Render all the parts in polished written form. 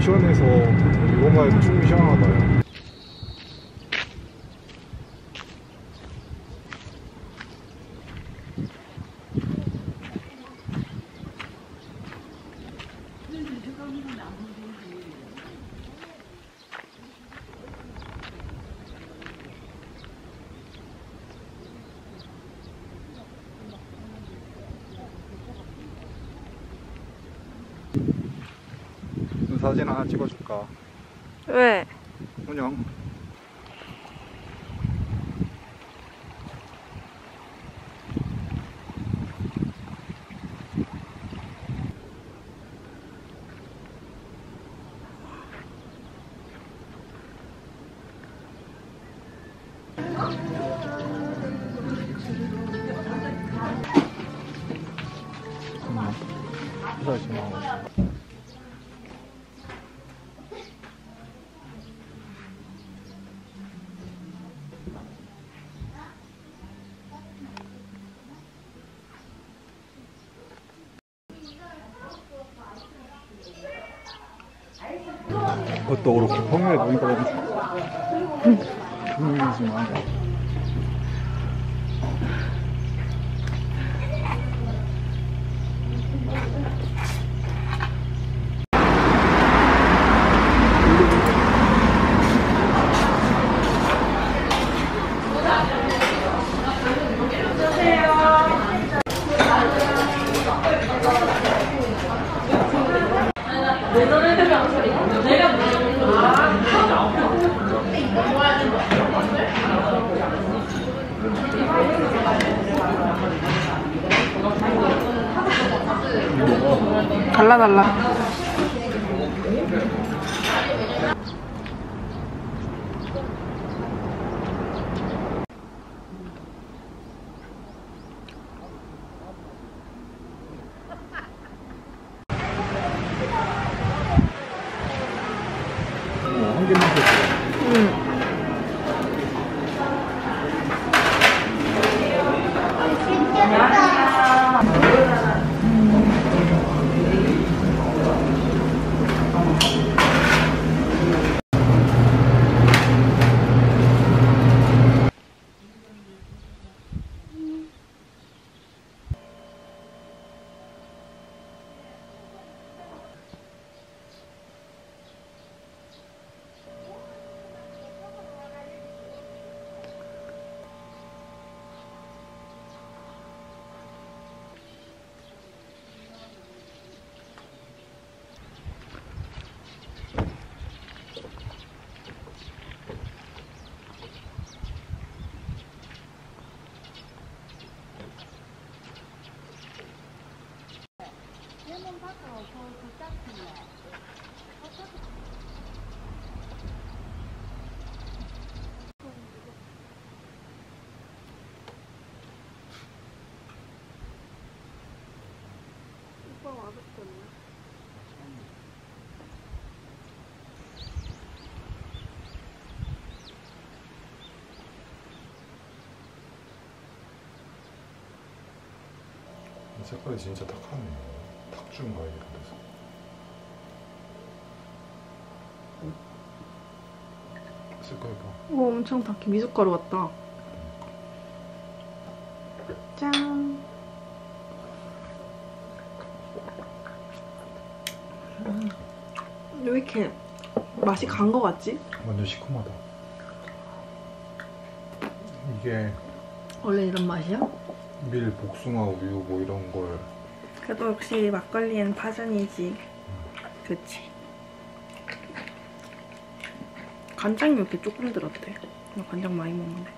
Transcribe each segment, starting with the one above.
시원해서 이것만 해도 충분히 시원하다요. 사진 하나 찍어줄까? 왜? 운영. 그것도 그렇고 평일에 노니까 너무 좋다. 조용히지만 달라. 한 개만 더 줘. 색깔이 진짜 탁하네. 탁주인가 이런 데서. 색깔 봐. 오, 엄청 탁해. 미숫가루 같다. 짠. 왜 이렇게 맛이 간 거 같지? 완전 시큼하다. 이게 원래 이런 맛이야? 밀, 복숭아, 우유 뭐 이런 걸. 그래도 역시 막걸리엔 파전이지. 그치. 간장이 이렇게 조금 들었대. 나 간장 많이 먹는데.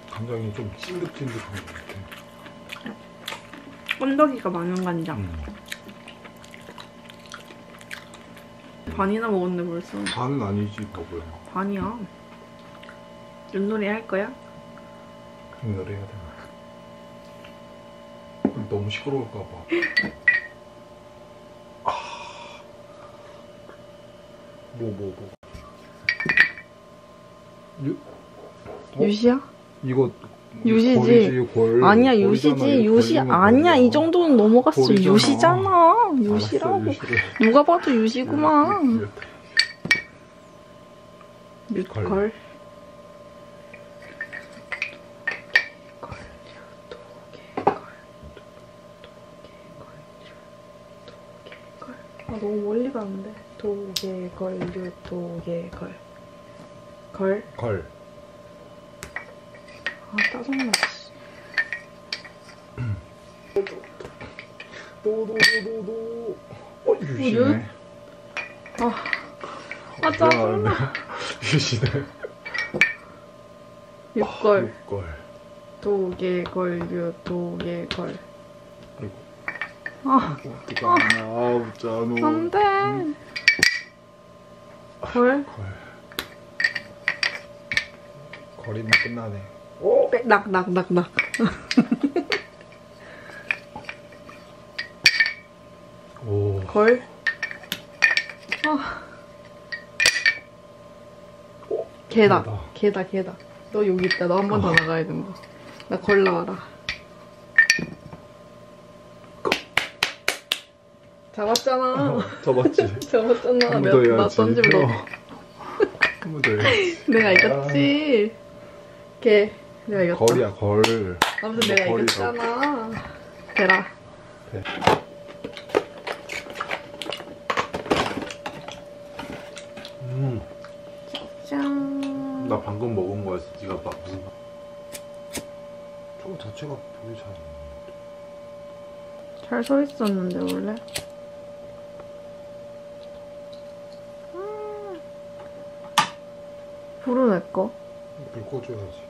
간장이 좀 찐득찐득한 것 같아. 건더기가 많은 간장. 반이나 먹었네 벌써. 반은 아니지 바보야. 반이야. 윷놀이 할 거야? 윷놀이 해야 되나? 너무 시끄러울까봐. 뭐. 유시야? 이거 유시지. 골이지, 골. 아니야 골이잖아. 유시지. 이거 유시 걸리면 아니야. 골이야. 이 정도는 넘어갔어. 골이잖아. 유시잖아. 알았어, 유시라고. 유시래. 누가 봐도 유시구만. 걸. 걸. 아 너무 멀리 가는데. 도개걸류 도개걸. 걸. 걸. 아 짜증나. 도도도도도. 유시네. 아 짜증나. 유시네. 육걸. 육걸. 도개걸류 도개걸. 아이고. 아 어떡하나. 아우 짠호. 안돼. 걸. 걸. 거리면 끝나네. 낙. 오. 걸. 아. 개다. 개다. 너 여기 있다. 너 한 번 더 나가야 된다. 나 걸 나와라. 잡았잖아. 잡았지. 잡았잖아. 한 번 더 나 해야지. 던지면 너. 한 번 더 해야지. 내가 이겼지. 개. 내가 이겼다. 걸이야 걸. 아무튼 내가 거리다. 이겼잖아. 대라. 네. 짠. 나 방금 먹은 거야. 네가 막 무슨 저거 자체가 되게 잘 잘 서 있었는데 원래. 불은 내 거. 불 꺼줘야지.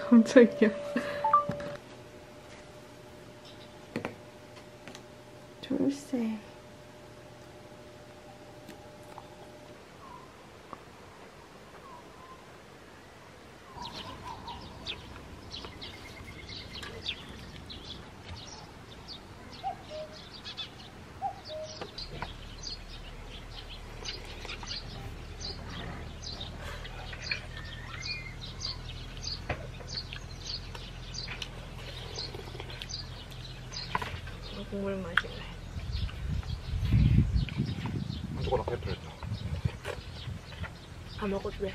깜짝이야. 졸세. 국물 마실래. 이거나 페트했다. 다 먹어도 돼.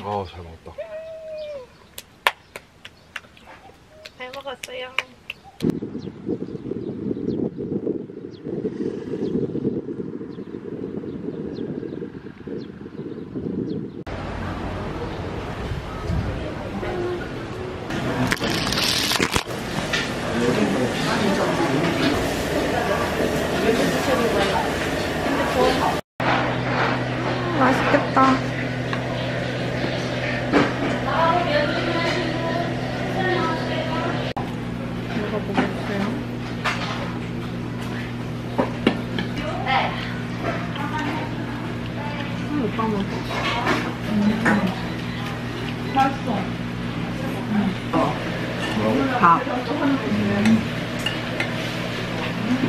아, 잘 먹었다. 잘 먹었어요. 맛있겠다. 먹어보겠어요. 오빠 먹어. 맛있어. 밥.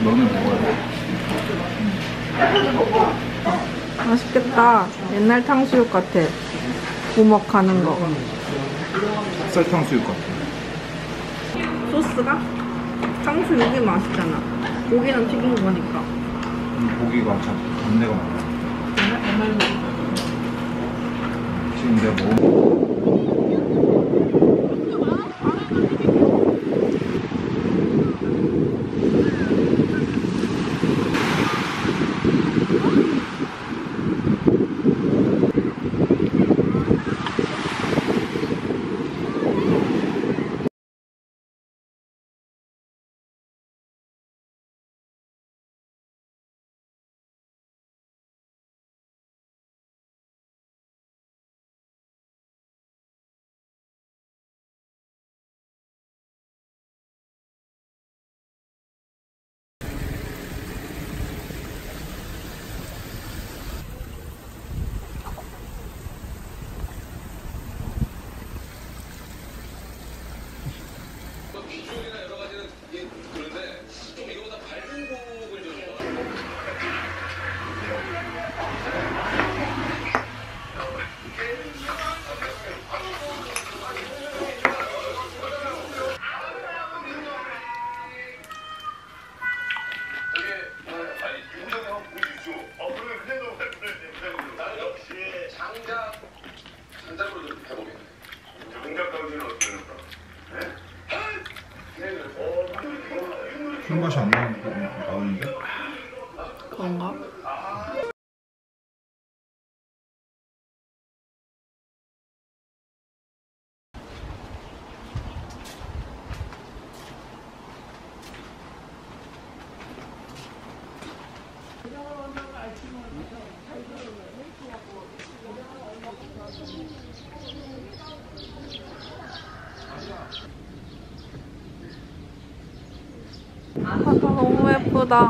너는 먹어야 돼. 맛있겠다. 옛날 탕수육 같아. 부먹하는 거. 쌀탕수육 같아. 소스가? 탕수육이 맛있잖아. 고기는 튀긴 거니까. 고기가 참 잡내가 많아. 지금 내가 먹은 맛이 안 나오는데? 그런가? 바다 너무 예쁘다.